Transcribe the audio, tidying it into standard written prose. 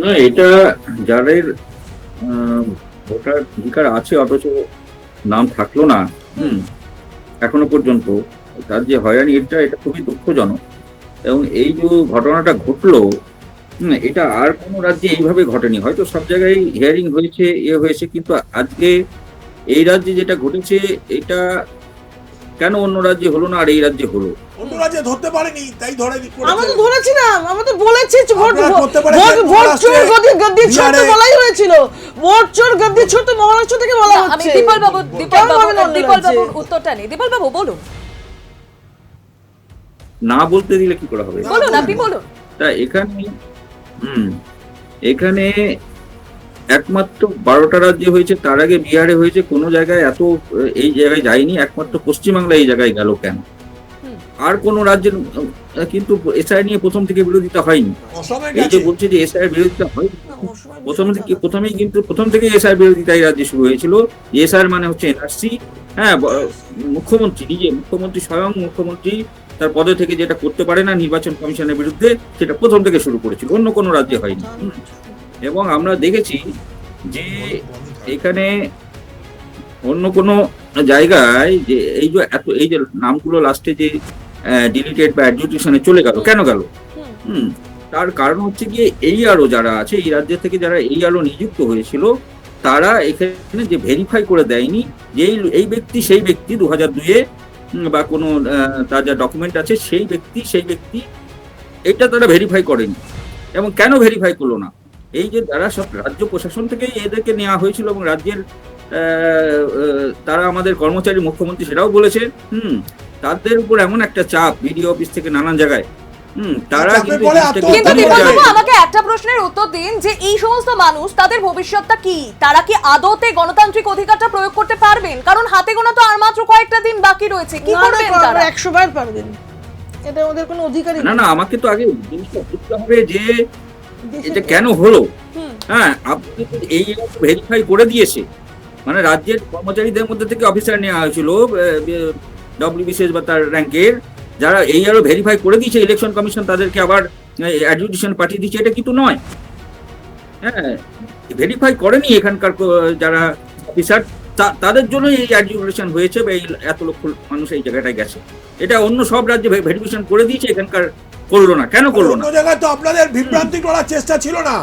না, এটা যাদের ভোটার অধিকার আছে অথচ নাম থাকলো না, হুম, এখনো পর্যন্ত, তার যে হয়রানি, এটা খুবই দুঃখজনক। এবং এই যে ঘটনাটা ঘটলো, এটা আর কোনো রাজ্যে এইভাবে ঘটেনি। হয়তো সব জায়গায় হিয়ারিং হয়েছে, হয়েছে, কিন্তু আজকে এই রাজ্যে যেটা ঘটেছে, এটা কেন অন্য রাজ্যে হলো না আর এই রাজ্যে হলো? অন্য রাজ্যে ধরতে পারেনি, তাই ধরে আমরা তো ধরেছিলাম, আমরা তো বলেছি ভোট আপনারা করতে পারেন ভোট চোর গদ্দি ছোট বিহারে। বলাই হয়েছিল, ভোট চোর গদ্দি ছোট মহারাষ্ট্র থেকে বলা আমি হচ্ছে। দীপল বাবুর উত্তরটা নেই। দীপল বাবু বলুন, না বলতে দিলে কি করে হবে? বলুন, আপনি বলুন। তা এখানে এখানে একমাত্র 12টা রাজ্যে হয়েছে, তার আগে বিহারে হয়েছে, কোনো জায়গায় এত এই জায়গায় যায়নি, একমাত্র পশ্চিমবাংলায় এই জায়গায় গেল কেন? আর কোন রাজ্যের কিন্তু এসআই নিয়ে প্রথম থেকে বিরোধিতা হয়নি। অসমে এই যে গেছে। বলছে যে এসআই বিরোধিতা হয়, প্রথমেই কিন্তু প্রথম থেকে এসআই বিরোধিতা এই রাজ্যে শুরু হয়েছিল। এসআই মানে হচ্ছে এনআরসি। হ্যাঁ, মুখ্যমন্ত্রী নিজে, মুখ্যমন্ত্রী স্বয়ং, মুখ্যমন্ত্রী তার পদে থেকে যেটা করতে পারে না নির্বাচন কমিশনের বিরুদ্ধে, সেটা প্রথম থেকে শুরু করেছিল, অন্য কোনো রাজ্যে হয়নি। এবং আমরা দেখেছি যে এখানে অন্য কোনো জায়গায় যে এই যে নামগুলো লাস্টে যে ডিলিটেড বা অ্যাডজুডিকেশনে চলে গেল, কেন গেল? তার কারণ হচ্ছে গিয়ে এই আরো যারা আছে এই রাজ্য থেকে, যারা এই আরো নিযুক্ত হয়েছিল, তারা এখানে যে ভেরিফাই করে দেয়নি যে এই ব্যক্তি সেই ব্যক্তি 2002-এ বা কোনো তার যা ডকুমেন্ট আছে সেই ব্যক্তি এটা তারা ভেরিফাই করেনি। এবং কেন ভেরিফাই করলো না? এই যে যারা সব রাজ্য প্রশাসন থেকেই এদেরকে নেওয়া হয়েছিল এবং রাজ্যের তারা আমাদের কর্মচারী, মুখ্যমন্ত্রী সেটাও বলেছে, তাদের উপর এমন একটা চাপ বিডিও অফিস থেকে নানান জায়গায়, তারা চাপের ফলে কিন্তু দীপল বাবু আমাকে একটা প্রশ্নের উত্তর দিন, যে এই সমস্ত মানুষ তাদের ভবিষ্যৎটা কি? তারা কি আদতে গণতান্ত্রিক অধিকারটা প্রয়োগ করতে পারবেন? কারণ হাতে গোনা তো আর মাত্র কয়েকটা দিন বাকি রয়েছে, কি করবেন তারা? 100 বার পারবেন, এটা ওদের কোনো অধিকারই না, আমাকে তো আগে জিনিসটা বুঝতে হবে যে এটা কেন হলো। হ্যাঁ, আপনি এই ভেরিফাই করে দিয়েছে, মানে রাজ্যের কর্মচারীদের মধ্যে থেকে অফিসার নেওয়া হয়েছিল ডব্লিউবিসিএস বা তার র্যাঙ্কের, যারা এই আরো ভেরিফাই করে দিয়েছে ইলেকশন কমিশন, তাদেরকে আবার অ্যাডজুডিকেশন পাঠিয়ে দিচ্ছে, এটা কিন্তু নয়। হ্যাঁ, ভেরিফাই করেনি এখানকার যারা অফিসার, তাদের জন্য এই অ্যাডজুডিকেশন হয়েছে বা এই এত লক্ষ মানুষ এই জায়গাটায় গেছে। এটা অন্য সব রাজ্যে ভেরিফিকেশন করে দিয়েছে, এখানকার করলো না, কেন করলো না? অন্য জায়গায় তো আপনাদের বিভ্রান্তি করার চেষ্টা ছিল না।